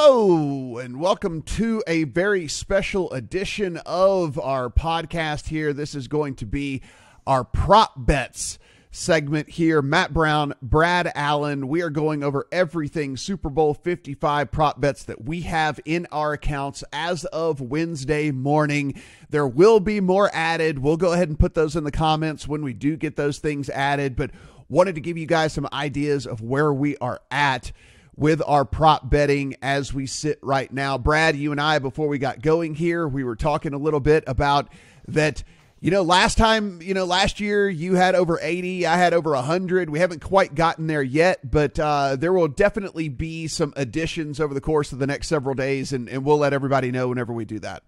Hello, and welcome to a very special edition of our podcast here. This is going to be our prop bets segment here. Matt Brown, Brad Allen. We are going over everything Super Bowl 55 prop bets that we have in our accounts as of Wednesday morning. There will be more added. We'll go ahead and put those in the comments when we do get those things added, but wanted to give you guys some ideas of where we are at with our prop betting as we sit right now. Brad, you and I, before we got going here, we were talking a little bit about that. Last year you had over 80, I had over 100. We haven't quite gotten there yet, but there will definitely be some additions over the course of the next several days, and we'll let everybody know whenever we do that.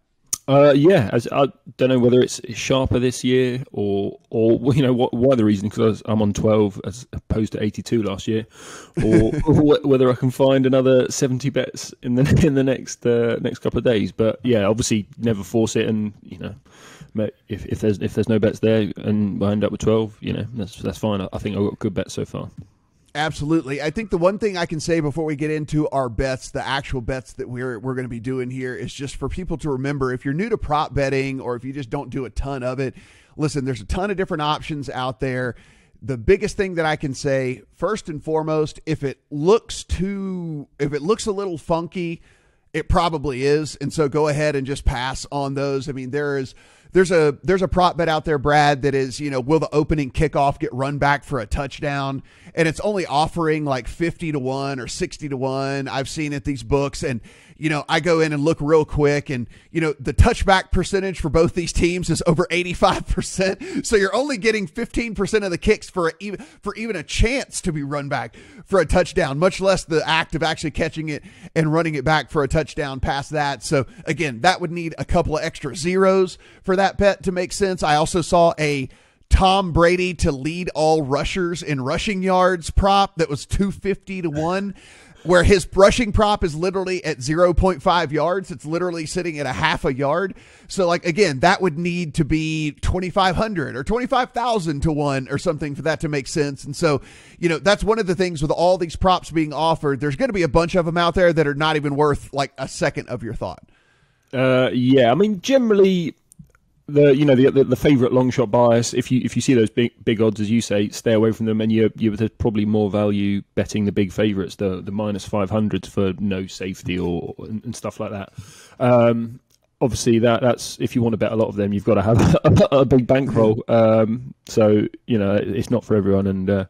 I don't know whether it's sharper this year or why the reason, because I'm on 12 as opposed to 82 last year, or whether I can find another 70 bets in the next couple of days. But yeah, obviously never force it, and if there's no bets there and I end up with 12, that's fine. I think I've got good bets so far. Absolutely. I think the one thing I can say before we get into our bets, the actual bets that we're going to be doing here, is just for people to remember, if you're new to prop betting or if you just don't do a ton of it, listen, there's a ton of different options out there. The biggest thing that I can say, first and foremost, if it looks a little funky, it probably is. And so go ahead and just pass on those. I mean, there's a prop bet out there, Brad, that is, will the opening kickoff get run back for a touchdown? And it's only offering like 50 to 1 or 60 to 1. I've seen at these books, and I go in and look real quick, and the touchback percentage for both these teams is over 85%. So you're only getting 15% of the kicks for even a chance to be run back for a touchdown, much less the act of actually catching it and running it back for a touchdown past that. So again, that would need a couple of extra zeros for that bet to make sense. I also saw a Tom Brady to lead all rushers in rushing yards prop that was 250 to 1. Where his rushing prop is literally at 0.5 yards. It's literally sitting at a half a yard. So again, that would need to be 2,500 or 25,000 to 1 or something for that to make sense. And so, that's one of the things with all these props being offered. There's going to be a bunch of them out there that are not even worth like a second of your thought. Yeah. I mean, generally, the favorite long shot bias, if you see those big odds, as you say, stay away from them, and there's probably more value betting the big favorites, the minus 500s for no safety and stuff like that. Obviously that's if you want to bet a lot of them, you've got to have a big bankroll. So it's not for everyone, and I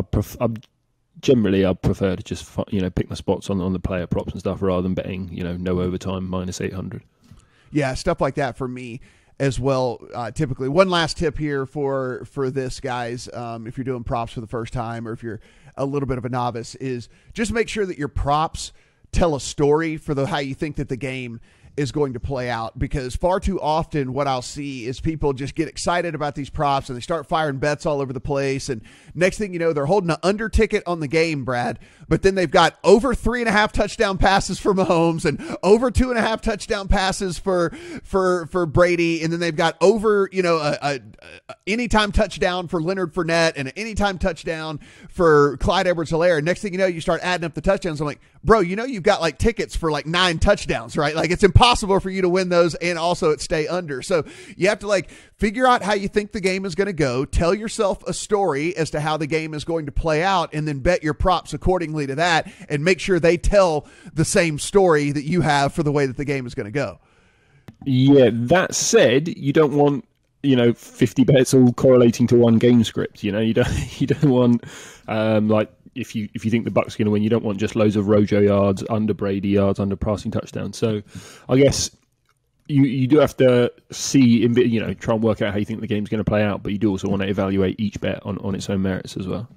prefer to just pick my spots on the player props and stuff rather than betting no overtime minus 800. Yeah, stuff like that for me as well. Typically, one last tip here for this, guys, if you're doing props for the first time or if you're a little bit of a novice, is just make sure that your props tell a story for how you think that the game is going to play out, because far too often what I'll see is people just get excited about these props and they start firing bets all over the place, and next thing you know, they're holding an under ticket on the game, Brad, but then they've got over 3.5 touchdown passes for Mahomes and over 2.5 touchdown passes for Brady, and then they've got over a anytime touchdown for Leonard Fournette and an anytime touchdown for Clyde Edwards-Helaire. Next thing you know, you start adding up the touchdowns. I'm like, bro, you've got like tickets for like 9 touchdowns, right? Like, it's impossible for you to win those and also it stay under. So you have to figure out how you think the game is going to go, tell yourself a story as to how the game is going to play out, and then bet your props accordingly to that, and make sure they tell the same story that you have for the way that the game is going to go. Yeah, that said, you don't want 50 bets all correlating to one game script. You don't want if you think the Bucs are going to win, you don't want just loads of Rojo yards, under Brady yards, under passing touchdowns. So I guess you do have to see, try and work out how you think the game's going to play out, but you do also want to evaluate each bet on its own merits as well.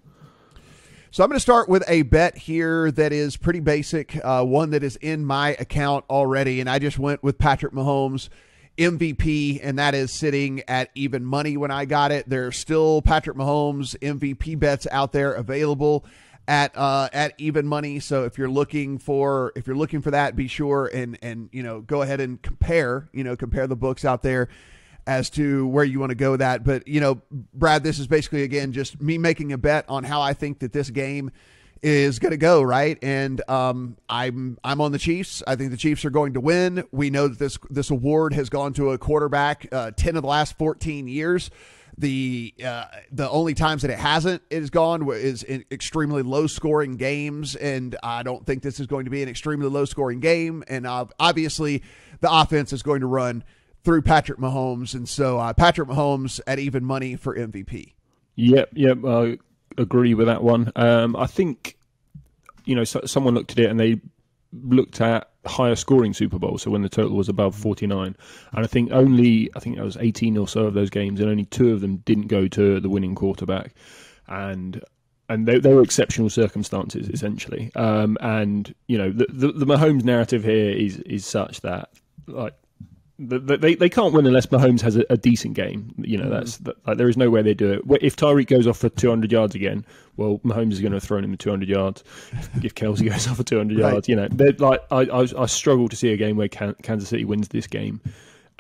So I'm going to start with a bet here that is pretty basic, one that is in my account already, and I just went with Patrick Mahomes MVP, and that is sitting at even money when I got it. There's still Patrick Mahomes MVP bets out there available at even money. So if you're looking for that, be sure and go ahead and compare the books out there as to where you want to go with that. But Brad, this is basically again just me making a bet on how I think that this game is going to go, right? And I'm on the Chiefs. I think the Chiefs are going to win. We know that this award has gone to a quarterback 10 of the last 14 years. The only times that it hasn't is gone is in extremely low scoring games, and I don't think this is going to be an extremely low scoring game. And obviously, the offense is going to run through Patrick Mahomes, and so Patrick Mahomes at even money for MVP. Yep. I agree with that one. I think, someone looked at it and they looked at higher scoring Super Bowl, so when the total was above 49, and I think it was 18 or so of those games, and only 2 of them didn't go to the winning quarterback, and they were exceptional circumstances essentially. And the Mahomes narrative here is such that they can't win unless Mahomes has a decent game. There is no way they do it. If Tyreek goes off for 200 yards again, well, Mahomes is going to throw him 200 yards. If Kelsey goes off for 200 yards, I struggle to see a game where Kansas City wins this game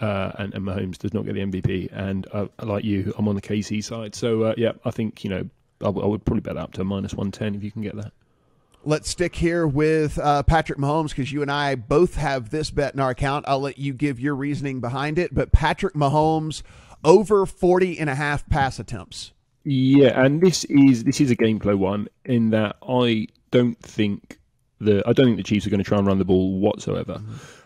and Mahomes does not get the MVP. And like you, I'm on the KC side. So I think I would probably bet that up to -110 if you can get that. Let's stick here with Patrick Mahomes because you and I both have this bet in our account. I'll let you give your reasoning behind it. But Patrick Mahomes over 40.5 pass attempts. Yeah, and this is a gameplay one in that I don't think the Chiefs are going to try and run the ball whatsoever.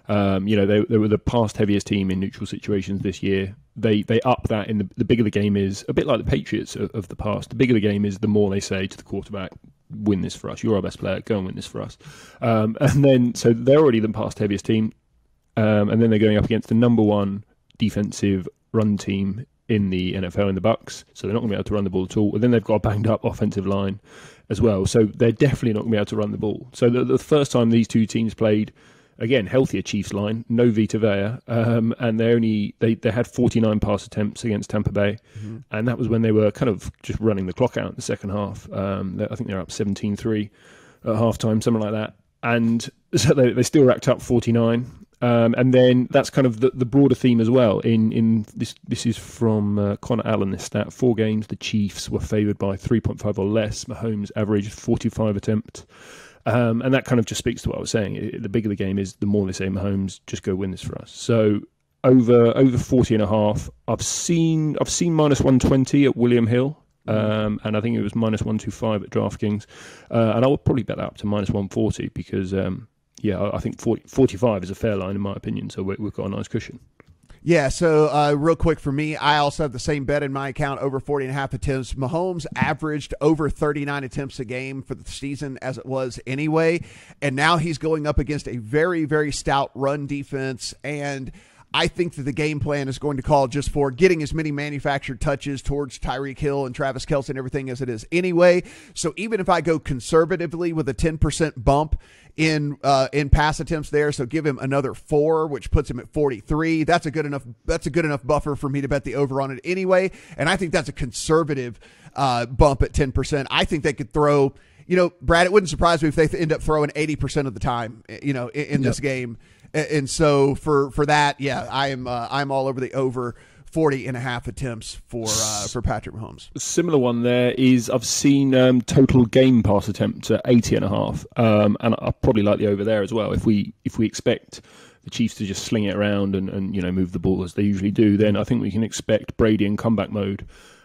Mm-hmm. They were the pass heaviest team in neutral situations this year. They up that in the bigger the game is, a bit like the Patriots of the past. The bigger the game is, the more they say to the quarterback, win this for us. You're our best player. Go and win this for us. And then, so they're already the past heaviest team. And then they're going up against the number 1 defensive run team in the NFL in the Bucs. So they're not going to be able to run the ball at all. And then they've got a banged up offensive line as well. So they're definitely not going to be able to run the ball. So the first time these two teams played, again, healthier Chiefs line, no Vita Vea, and they had 49 pass attempts against Tampa Bay, mm-hmm. and that was when they were kind of just running the clock out in the second half. I think they're up 17-3 at halftime, something like that, and so they still racked up 49. And then that's kind of the broader theme as well. In this is from Connor Allen. This stat: 4 games, the Chiefs were favoured by 3.5 or less. Mahomes averaged 45 attempts. And that kind of just speaks to what I was saying. The bigger the game is, the more they say, Mahomes, just go win this for us. So over 40.5, I've seen -120 at William Hill, and I think it was -125 at DraftKings, and I would probably bet that up to -140 because I think 45 is a fair line in my opinion. So we've got a nice cushion. Yeah, so real quick for me, I also have the same bet in my account, over 40.5 attempts. Mahomes averaged over 39 attempts a game for the season as it was anyway, and now he's going up against a very, very stout run defense, and I think that the game plan is going to call just for getting as many manufactured touches towards Tyreek Hill and Travis Kelce and everything as it is anyway. So even if I go conservatively with a 10% bump in pass attempts there, so give him another 4, which puts him at 43. That's a good enough buffer for me to bet the over on it anyway. And I think that's a conservative bump at 10%. I think they could throw, Brad, it wouldn't surprise me if they end up throwing 80% of the time, in this game. And so for that, yeah, I'm all over the over 40.5 attempts for Patrick Mahomes. A similar one there is I've seen total game pass attempts at 80.5, and I probably like the over there as well. If we expect the Chiefs to just sling it around and move the ball as they usually do, then I think we can expect Brady in comeback mode.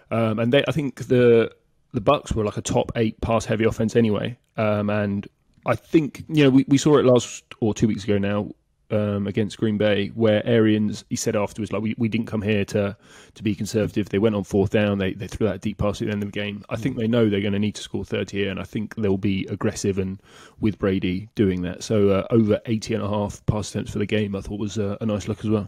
And I think the Bucs were like a top 8 pass heavy offense anyway, and I think we saw it last or 2 weeks ago now. Against Green Bay, where Arians, he said afterwards, like, we didn't come here to be conservative. They went on 4th down. They threw that deep pass at the end of the game. I think they know they're going to need to score 30 here, and I think they'll be aggressive and with Brady doing that. So over 80.5 pass attempts for the game, I thought was a nice look as well.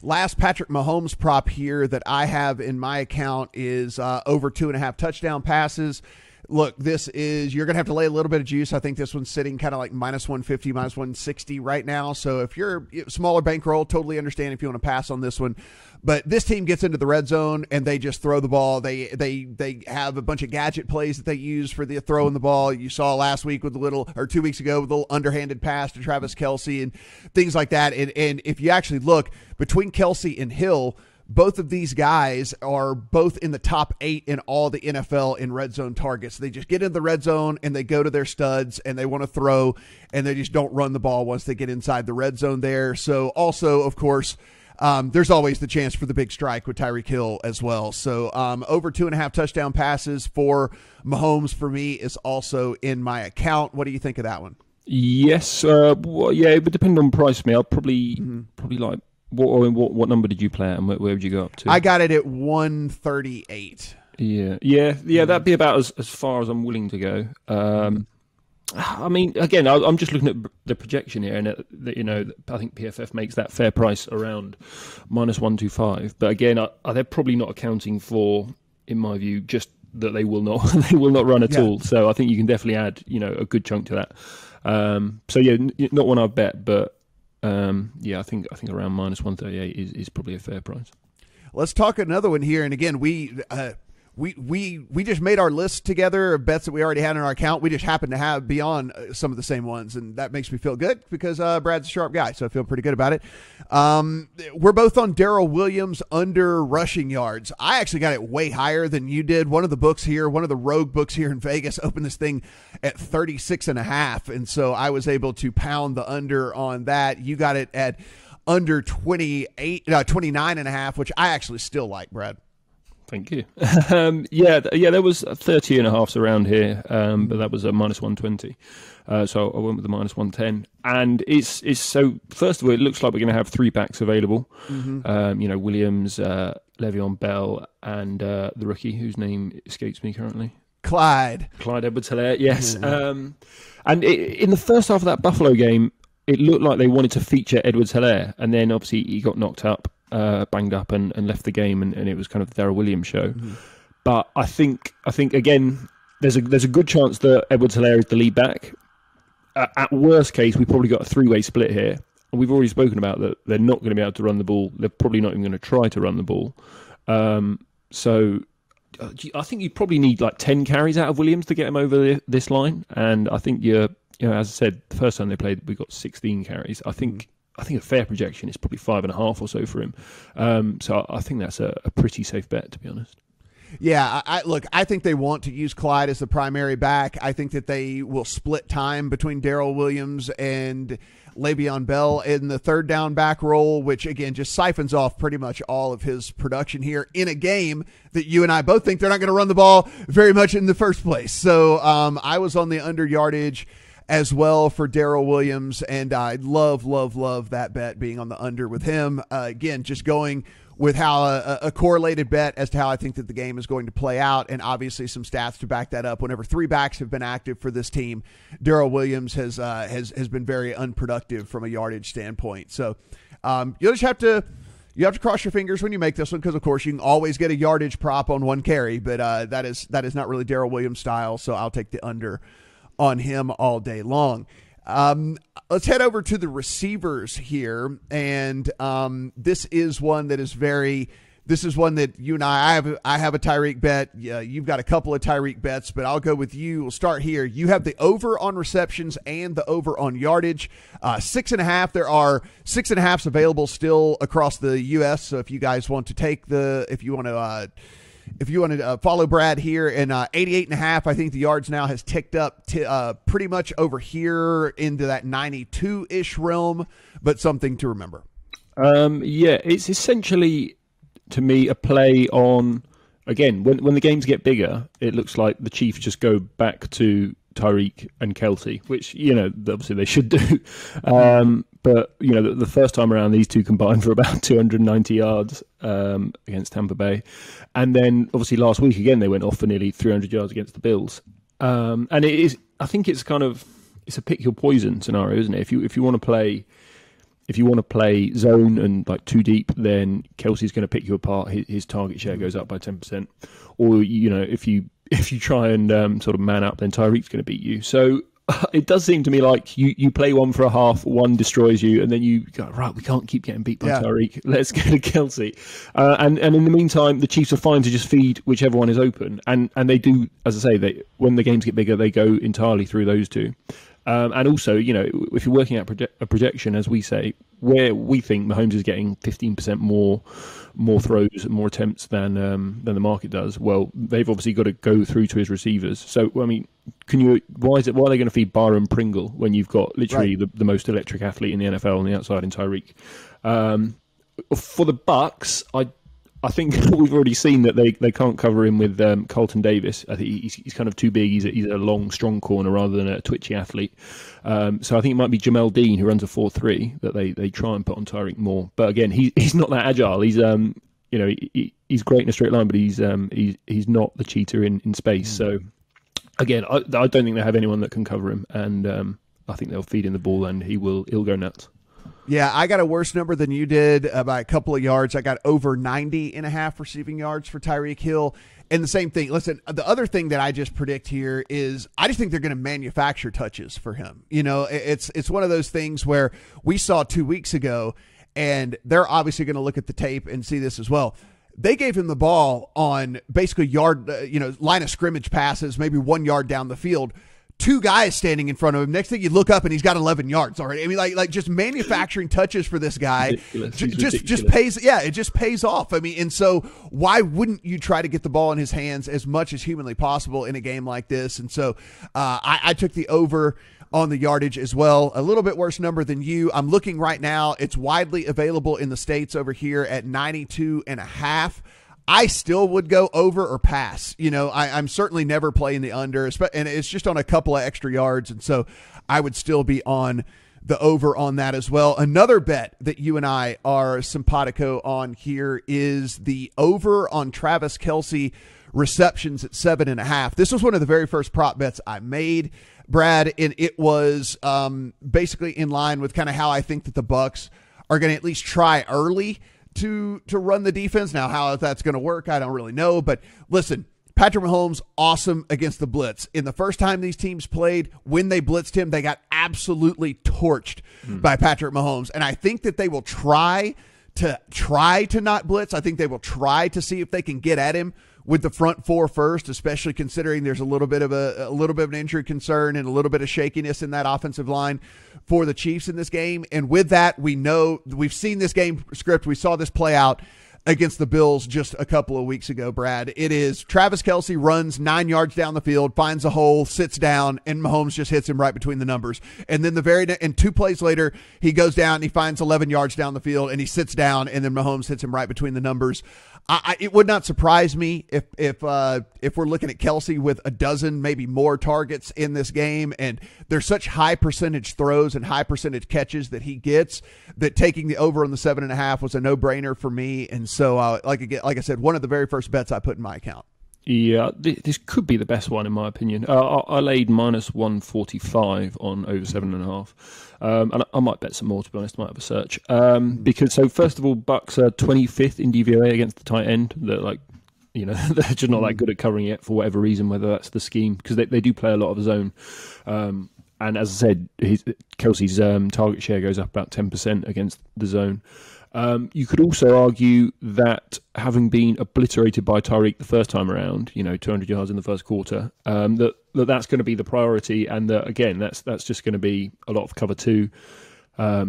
Last Patrick Mahomes prop here that I have in my account is over 2.5 touchdown passes. Look, you're going to have to lay a little bit of juice. I think this one's sitting kind of like -150, -160 right now. So if you're a smaller bankroll, totally understand if you want to pass on this one. But this team gets into the red zone and they just throw the ball. They have a bunch of gadget plays that they use for the throwing the ball. You saw last week with 2 weeks ago with a little underhanded pass to Travis Kelce and things like that. And if you actually look between Kelce and Hill, both of these guys are both in the top 8 in all the NFL in red zone targets. They just get in the red zone and they go to their studs and they want to throw, and they just don't run the ball once they get inside the red zone there. So also, of course, there's always the chance for the big strike with Tyreek Hill as well. So over 2.5 touchdown passes for Mahomes for me is also in my account. What do you think of that one? Yes, well, yeah, it would depend on price for me. I'll probably like what number did you play at, and where would you go up to? I got it at 138. Yeah. That'd be about as far as I'm willing to go. I mean, again, I'm just looking at the projection here, and I think PFF makes that fair price around -125. But again, they're probably not accounting for, in my view, just that they will not run at all. So I think you can definitely add a good chunk to that. So yeah, not one I've bet, but I think around -138 is probably a fair price. Let's talk another one here, and again, we just made our list together of bets that we already had in our account. We just happen to have beyond some of the same ones, and that makes me feel good because Brad's a sharp guy, so I feel pretty good about it. We're both on Darrell Williams under rushing yards. I actually got it way higher than you did. One of the rogue books here in Vegas opened this thing at 36.5, and so I was able to pound the under on that. You got it at under 29.5, which I actually still like, Brad. Thank you. There was 30.5s around here, but that was a -120. So I went with the -110. And it's so, first of all, it looks like we're going to have 3 backs available. Williams, Le'Veon Bell, and the rookie, whose name escapes me currently. Clyde Edwards-Helaire, yes. And in the first half of that Buffalo game, it looked like they wanted to feature Edwards-Helaire, and then obviously he got knocked up. Banged up and left the game, and it was kind of the Darrell Williams show. But I think again, there's a good chance that Edwards-Helaire is the lead back. At worst case, we've probably got a 3-way split here, and we've already spoken about that they're not going to be able to run the ball. They're probably not even going to try to run the ball. So I think you probably need like 10 carries out of Williams to get him over this line, and I think as I said, the first time they played, we got 16 carries. I think a fair projection is probably 5.5 or so for him. So I think that's a pretty safe bet, to be honest. Yeah, I think they want to use Clyde as the primary back. I think that they will split time between Darrell Williams and Le'Veon Bell in the third down back role, which, again, just siphons off pretty much all of his production here in a game that you and I both think they're not going to run the ball very much in the first place. So I was on the under yardage as well for Darrell Williams, and I love that bet being on the under with him. Again, just going with how a correlated bet as to how I think that the game is going to play out, and obviously some stats to back that up. Whenever 3 backs have been active for this team, Darrell Williams has been very unproductive from a yardage standpoint. So you have to cross your fingers when you make this one, because of course you can always get a yardage prop on 1 carry, but that is not really Darrell Williams style. So I'll take the under on him all day long. Let's head over to the receivers here, and this is one that you and I have a Tyreek bet. Yeah, you've got a couple of Tyreek bets, but I'll go with you. We'll start here. You have the over on receptions and the over on yardage. 6.5. There are 6.5s available still across the U.S. So if you guys want to if you want to follow Brad here, and 88.5, I think the yards now has ticked up pretty much over here into that 92-ish realm, but something to remember. It's essentially, to me, a play on, again, when the games get bigger, it looks like the Chiefs just go back to Tyreek and Kelce, which, obviously they should do. But, the first time around, these two combined for about 290 yards against Tampa Bay. And then, obviously, last week, again, they went off for nearly 300 yards against the Bills. And I think it's a pick your poison scenario, isn't it? If you want to play zone and like too deep, then Kelsey's going to pick you apart. His target share goes up by 10%. Or, if you try and sort of man up, then Tyreek's going to beat you. So it does seem to me like you play one for a half, one destroys you, and then you go, right, we can't keep getting beat by Tyreek. Let's go to Kelce. And in the meantime, the Chiefs are fine to just feed whichever one is open. And they do, as I say, when the games get bigger, they go entirely through those two. And also, if you're working out a projection, as we say, where we think Mahomes is getting 15% more throws, more attempts than the market does. Well, they've obviously got to go through to his receivers. So, I mean, why are they going to feed Byron Pringle when you've got literally the most electric athlete in the NFL on the outside in Tyreek? For the Bucks, I think we've already seen that they can't cover him with Carlton Davis. I think he's kind of too big. He's a long, strong corner rather than a twitchy athlete. So I think it might be Jamel Dean, who runs a 4-3, that they try and put on Tyreek more. But again, he's not that agile. He's he's great in a straight line, but he's not the cheater in space. So again, I don't think they have anyone that can cover him, and I think they'll feed him the ball, and he'll go nuts. Yeah, I got a worse number than you did by a couple of yards. I got over 90.5 receiving yards for Tyreek Hill. And the same thing. Listen, the other thing that I just predict here is I just think they're going to manufacture touches for him. You know, it's one of those things where we saw 2 weeks ago, and they're obviously going to look at the tape and see this as well. They gave him the ball on basically line of scrimmage passes, maybe 1 yard down the field. 2 guys standing in front of him. Next thing you look up and he's got 11 yards already. I mean, like just manufacturing touches for this guy just pays. Yeah, it just pays off. I mean, and so why wouldn't you try to get the ball in his hands as much as humanly possible in a game like this? And so I took the over on the yardage as well. A little bit worse number than you. I'm looking right now. It's widely available in the States over here at 92.5. I still would go over or pass. You know, I'm certainly never playing the under, and it's just on a couple of extra yards, and so I would still be on the over on that as well. Another bet that you and I are simpatico on here is the over on Travis Kelce receptions at 7.5. This was one of the very first prop bets I made, Brad, and it was basically in line with kind of how I think that the Bucs are going to at least try early to run the defense. Now, how that's going to work, I don't really know. But listen, Patrick Mahomes, awesome against the blitz. In the first time these teams played, when they blitzed him, they got absolutely torched by Patrick Mahomes. And I think that they will try to not blitz. I think they will try to see if they can get at him with the front four first, especially considering there's a little bit of an injury concern and a little bit of shakiness in that offensive line for the Chiefs in this game. And with that, we've seen this game script. We saw this play out against the Bills just a couple of weeks ago, Brad. It is Travis Kelce runs 9 yards down the field, finds a hole, sits down, and Mahomes just hits him right between the numbers. And then and 2 plays later, he goes down and he finds 11 yards down the field and he sits down, and then Mahomes hits him right between the numbers. It would not surprise me if we're looking at Kelce with a dozen, maybe more targets in this game, and there's such high percentage throws and high percentage catches that he gets that taking the over on the 7.5 was a no-brainer for me. And so, like I said, one of the very first bets I put in my account. Yeah, this could be the best one in my opinion. I laid minus 145 on over 7.5. And I might bet some more, to be honest. I might have a search. Because, so first of all, Bucks are 25th in DVOA against the tight end. They're they're just not that good at covering it for whatever reason, whether that's the scheme, because they do play a lot of zone. And as I said, Kelce's target share goes up about 10% against the zone. You could also argue that having been obliterated by Tyreek the first time around, 200 yards in the first quarter, that's going to be the priority, and that again, that's just going to be a lot of cover 2.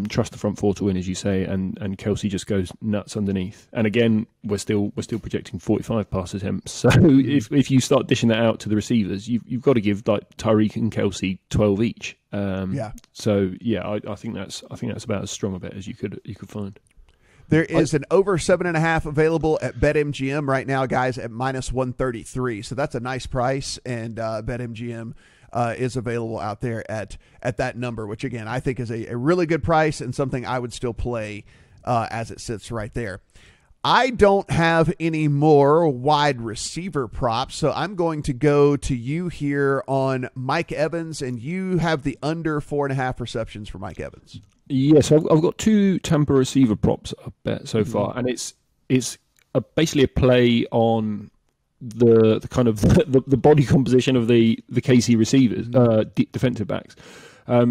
Trust the front four to win, as you say, and Kelce just goes nuts underneath. And again, we're still projecting 45 pass attempts. So if you start dishing that out to the receivers, you've got to give like Tyreek and Kelce 12 each. So yeah, I think that's about as strong a bet as you could find. There is an over 7.5 available at BetMGM right now, guys, at minus 133. So that's a nice price, and BetMGM is available out there at that number, which again I think is a really good price and something I would still play as it sits right there. I don't have any more wide receiver props, so I'm going to go to you here on Mike Evans, and you have the under 4.5 receptions for Mike Evans. Yes, I've got 2 Tampa receiver props I bet so far, and it's basically a play on the kind of the body composition of the KC receivers, defensive backs.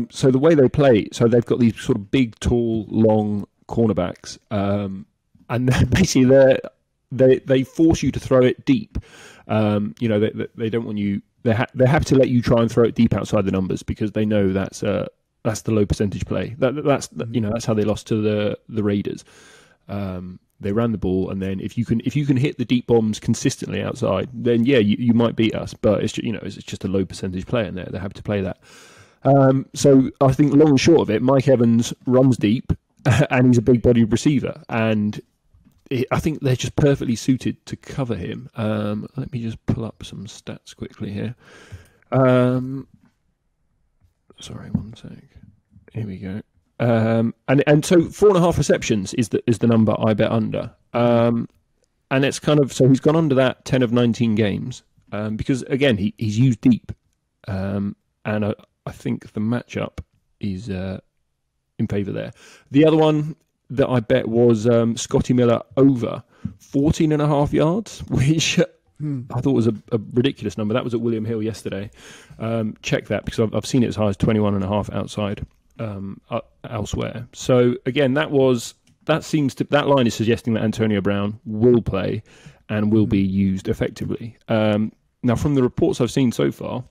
So the way they play, so they've got these sort of big, tall, long cornerbacks, and basically they force you to throw it deep. They don't want you. They're happy to let you try and throw it deep outside the numbers because they know that's That's the low percentage play. That's how they lost to the Raiders. They ran the ball, and then if you can hit the deep bombs consistently outside, then you might beat us. But it's just a low percentage play, and they're happy to play that. So I think long and short of it, Mike Evans runs deep, and he's a big-bodied receiver, and I think they're just perfectly suited to cover him. Let me just pull up some stats quickly here. Sorry, one sec. Here we go. And so 4.5 receptions is the number I bet under. And it's kind of, so he's gone under that 10 of 19 games because again he's used deep, and I think the matchup is in favour there. The other one that I bet was Scotty Miller over 14.5 yards, which I thought was a ridiculous number. That was at William Hill yesterday. Check that because I've seen it as high as 21.5 outside elsewhere. So again, that line is suggesting that Antonio Brown will play and will be used effectively. Now, from the reports I've seen so far,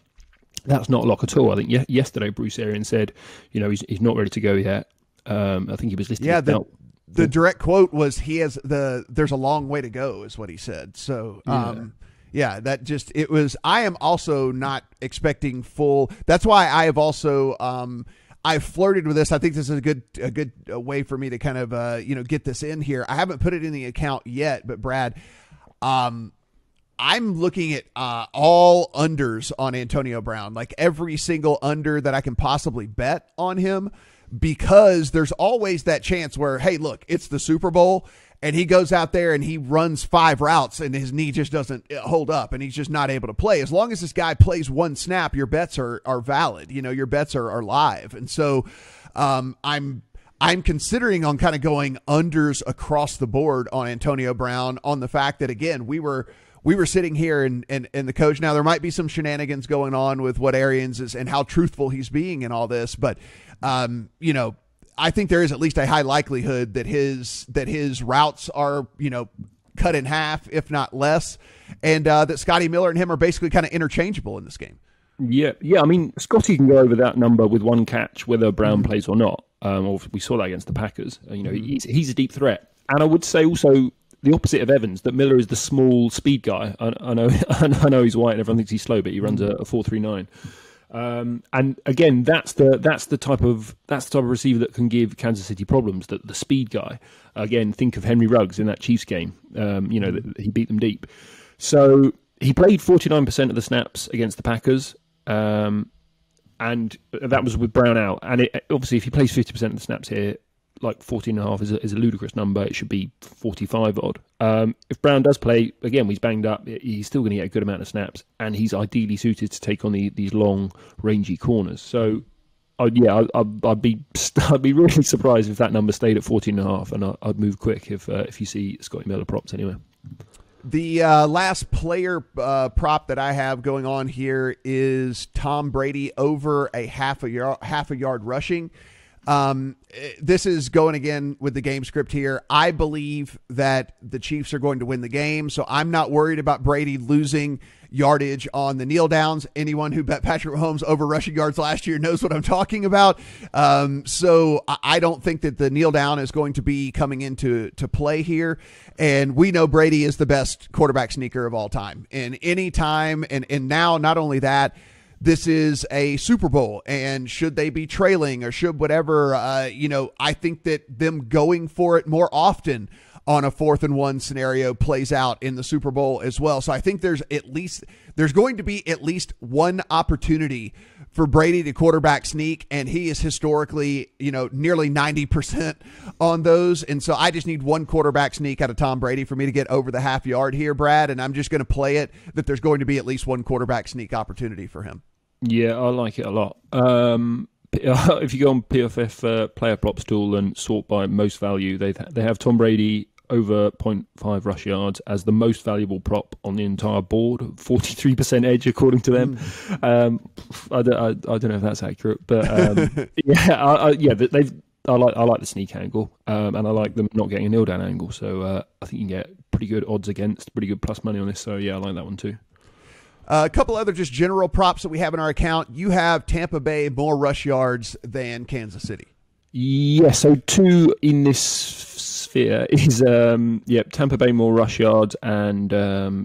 that's not a lock at all. I think yesterday Bruce Arians said, he's not ready to go yet. I think he was listed. Yeah, the direct quote was there's a long way to go is what he said. So I am also not expecting full. That's why I have also I've flirted with this. I think this is a good way for me to kind of get this in here. I haven't put it in the account yet, but Brad, I'm looking at all unders on Antonio Brown, like every single under that I can possibly bet on him, because there's always that chance where, hey, look, it's the Super Bowl and he goes out there and he runs 5 routes and his knee just doesn't hold up and he's just not able to play. As long as this guy plays one snap, your bets are valid. Your bets are live. And so I'm considering on kind of going unders across the board on Antonio Brown, on the fact that, again, we were sitting here and the coach, now there might be some shenanigans going on with what Arians is and how truthful he's being in all this, but I think there is at least a high likelihood that his routes are, cut in half, if not less, and that Scotty Miller and him are basically kind of interchangeable in this game. Yeah. I mean, Scotty can go over that number with one catch, whether Brown plays or not. We saw that against the Packers. He's a deep threat, and I would say also the opposite of Evans, that Miller is the small speed guy. I know he's white and everyone thinks he's slow, but he runs a 4.39. And again, that's the type of receiver that can give Kansas City problems. That the speed guy. Again, think of Henry Ruggs in that Chiefs game. He beat them deep. So he played 49% of the snaps against the Packers, and that was with Brown out. And obviously, if he plays 50% of the snaps here, like 14.5 is a ludicrous number. It should be 45 odd. If Brown does play, again, he's banged up, he's still going to get a good amount of snaps, and he's ideally suited to take on these long, rangy corners. So, I'd be really surprised if that number stayed at 14.5, and I'd move quick if you see Scotty Miller props anyway. The last player prop that I have going on here is Tom Brady over a half a yard rushing. This is going again with the game script here. I believe that the Chiefs are going to win the game, so I'm not worried about Brady losing yardage on the kneel downs. Anyone who bet Patrick Mahomes over rushing yards last year knows what I'm talking about. So I don't think that the kneel down is going to be coming into play here. And we know Brady is the best quarterback sneaker of all time. And any time, and now not only that, this is a Super Bowl, and should they be trailing or should whatever, I think that them going for it more often on a 4th and 1 scenario plays out in the Super Bowl as well. So I think there's going to be at least one opportunity for Brady to quarterback sneak, and he is historically, nearly 90% on those. And so I just need one quarterback sneak out of Tom Brady for me to get over the half yard here, Brad, and I'm just going to play it that there's going to be at least one quarterback sneak opportunity for him. Yeah, I like it a lot. If you go on PFF player props tool and sort by most value, they have Tom Brady over 0.5 rush yards as the most valuable prop on the entire board, 43% edge according to them. I don't know if that's accurate, but I like the sneak angle, and I like them not getting a kneel down angle. So I think you can get pretty good odds against, pretty good plus money on this. So yeah, I like that one too. A couple other just general props that we have in our account. You have Tampa Bay more rush yards than Kansas City. Yeah, so 2 in this sphere is Tampa Bay more rush yards and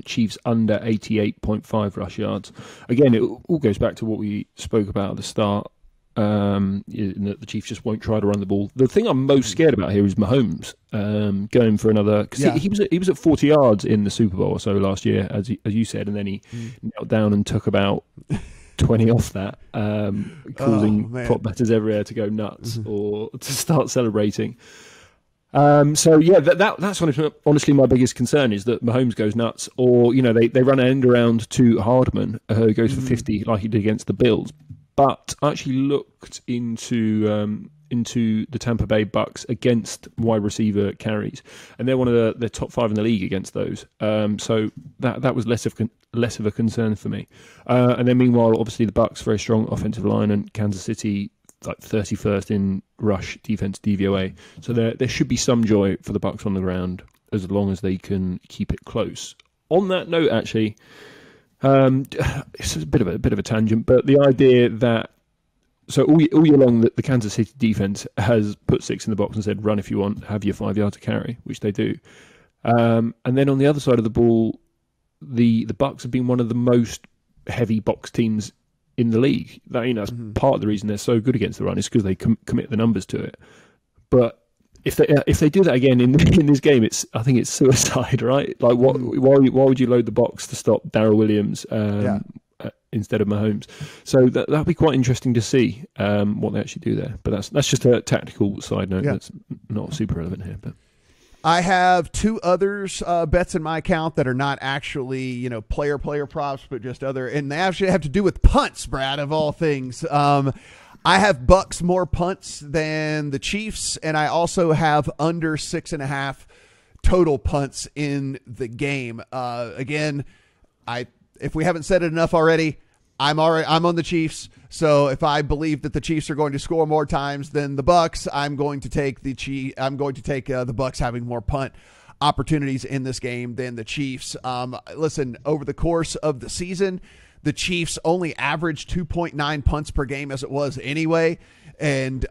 Chiefs under 88.5 rush yards. Again, it all goes back to what we spoke about at the start. The Chiefs just won't try to run the ball. The thing I'm most scared about here is Mahomes going for another, because he was at 40 yards in the Super Bowl or so last year, as you said, and then he knelt down and took about 20 off that, causing prop bettors everywhere to go nuts or to start celebrating. That's honestly my biggest concern, is that Mahomes goes nuts, or they run an end around to Hardman, who goes for 50 like he did against the Bills. But I actually looked into the Tampa Bay Bucks against wide receiver carries, and they're one of the top 5 in the league against those. So that was less of a concern for me. And then meanwhile, obviously the Bucks, very strong offensive line, and Kansas City like 31st in rush defense DVOA. So there should be some joy for the Bucks on the ground as long as they can keep it close. On that note, actually. It's a bit of a tangent, but the idea that all year long the Kansas City defense has put 6 in the box and said, run if you want, have your 5 yards to carry, which they do. And then on the other side of the ball, the Bucks have been one of the most heavy box teams in the league. That's part of the reason they're so good against the run, is because they commit the numbers to it. But if they do that again in this game, I think it's suicide, right? Like, why would you load the box to stop Darrell Williams instead of Mahomes? So that'll be quite interesting to see what they actually do there. But that's just a tactical side note that's not super relevant here. But I have 2 others bets in my account that are not actually player props, but just other, and they actually have to do with punts, Brad, of all things. I have Bucks more punts than the Chiefs, and I also have under 6.5 total punts in the game. Again, if we haven't said it enough already, I'm on the Chiefs. So if I believe that the Chiefs are going to score more times than the Bucks, I'm going to take the Bucks having more punt opportunities in this game than the Chiefs. Listen, over the course of the season, the Chiefs only averaged 2.9 punts per game, as it was anyway. And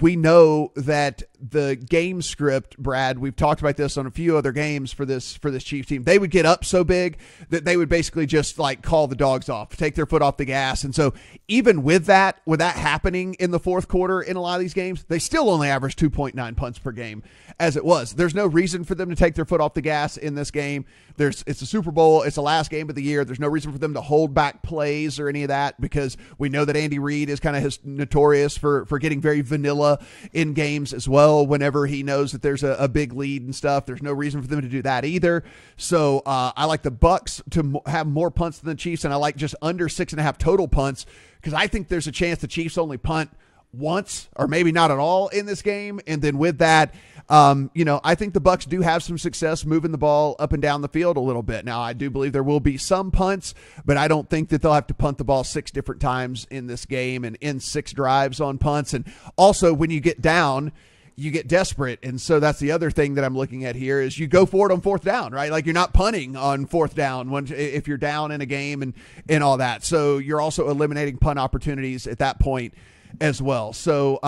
we know that the game script, Brad, we've talked about this on a few other games for this Chiefs team. They would get up so big that they would basically just like call the dogs off, take their foot off the gas. And so even with that happening in the fourth quarter in a lot of these games, they still only average 2.9 punts per game as it was. There's no reason for them to take their foot off the gas in this game. It's a Super Bowl. It's the last game of the year. There's no reason for them to hold back plays or any of that, because we know that Andy Reid is kind of notorious for getting very vanilla in games as well whenever he knows that there's a big lead and stuff. There's no reason for them to do that either. So I like the Bucks to have more punts than the Chiefs, and I like just under 6.5 total punts, because I think there's a chance the Chiefs only punt once or maybe not at all in this game. And then with that, I think the Bucks do have some success moving the ball up and down the field a little bit. Now, I do believe there will be some punts, but I don't think that they'll have to punt the ball 6 different times in this game and end 6 drives on punts. And also, when you get down, you get desperate. And so that's the other thing that I'm looking at here is you go for it on 4th down, right? Like, you're not punting on 4th down if you're down in a game and all that. So you're also eliminating punt opportunities at that point as well. So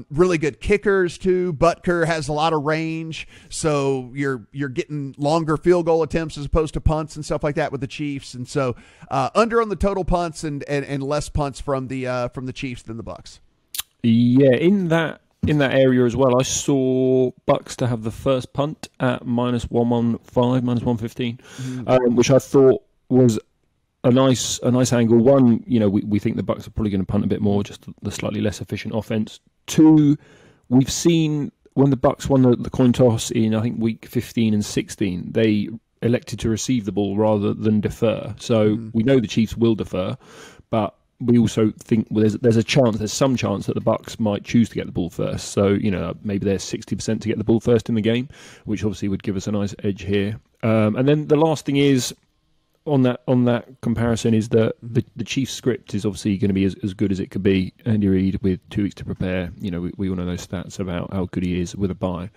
really good kickers too. Butker has a lot of range, so you're getting longer field goal attempts as opposed to punts and stuff like that with the Chiefs. And so under on the total punts and less punts from the Chiefs than the Bucks. Yeah, in that area as well, I saw Bucks to have the first punt at -115, -115, which I thought was a nice angle. One, we think the Bucks are probably going to punt a bit more, just the slightly less efficient offense. 2, we've seen when the Bucks won the coin toss in, I think, week 15 and 16, they elected to receive the ball rather than defer. So we know the Chiefs will defer, but we also think there's some chance that the Bucks might choose to get the ball first. So, maybe they're 60% to get the ball first in the game, which obviously would give us a nice edge here. And then the last thing is, on that comparison, is that the Chiefs script is obviously going to be as good as it could be. Andy Reid with 2 weeks to prepare. We all know those stats about how good he is with a bye.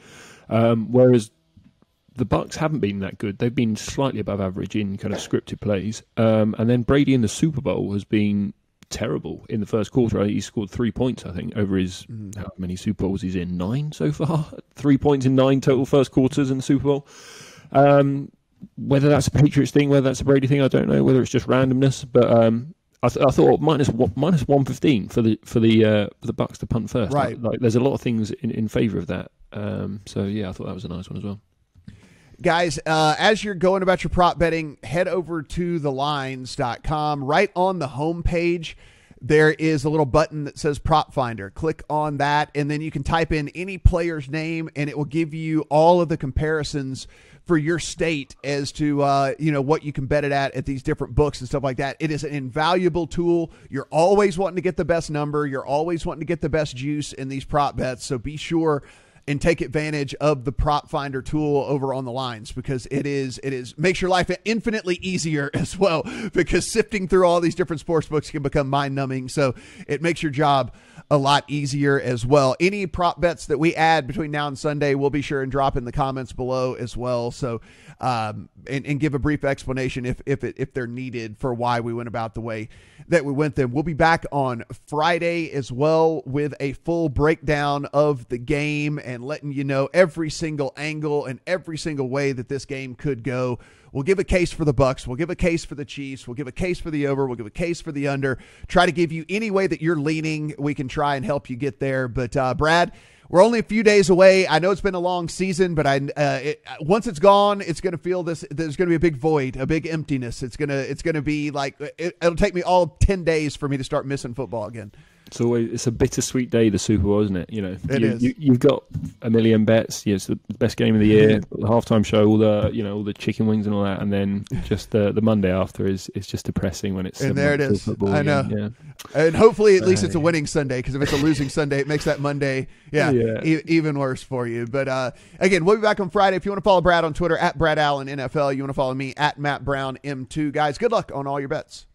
Whereas the Bucs haven't been that good. They've been slightly above average in kind of scripted plays. And then Brady in the Super Bowl has been terrible in the first quarter. He scored 3 points, I think, over his how many Super Bowls he's in? 9 so far. 3 points in 9 total first quarters in the Super Bowl. Whether that's a Patriots thing, whether that's a Brady thing, I don't know. Whether it's just randomness, but I thought minus 115 for the Bucs to punt first. Right. Like there's a lot of things in favour of that. So yeah, I thought that was a nice one as well. Guys, as you're going about your prop betting, head over to thelines.com. Right on the homepage, there is a little button that says Prop Finder. Click on that, and then you can type in any player's name, and it will give you all of the comparisons for your state as to what you can bet it at these different books and stuff like that. It is an invaluable tool. You're always wanting to get the best number. You're always wanting to get the best juice in these prop bets, so be sure and take advantage of the Prop Finder tool over on the lines, because it makes your life infinitely easier as well, because sifting through all these different sports books can become mind numbing. So it makes your job a lot easier as well. Any prop bets that we add between now and Sunday, we'll be sure and drop in the comments below as well. So, and give a brief explanation if they're needed for why we went about the way that we went them. We'll be back on Friday as well with a full breakdown of the game and letting you know every single angle and every single way that this game could go. We'll give a case for the Bucs. We'll give a case for the Chiefs. We'll give a case for the over. We'll give a case for the under. Try to give you any way that you're leaning. We can try and help you get there. But Brad, we're only a few days away. I know it's been a long season, but once it's gone, it's going to feel this. There's going to be a big void, a big emptiness. It's gonna be like it'll take me all 10 days for me to start missing football again. It's a bittersweet day, the Super Bowl, isn't it? You've got a million bets. It's the best game of the year. The halftime show, all the chicken wings and all that, and then just the Monday after is just depressing when it's. And there it is. Football I know. Yeah. And hopefully, at least it's a winning Sunday, because if it's a losing Sunday, it makes that Monday, even worse for you. But again, we'll be back on Friday. If you want to follow Brad on Twitter @BradAllenNFL, you want to follow me @MattBrownM2. Guys, good luck on all your bets.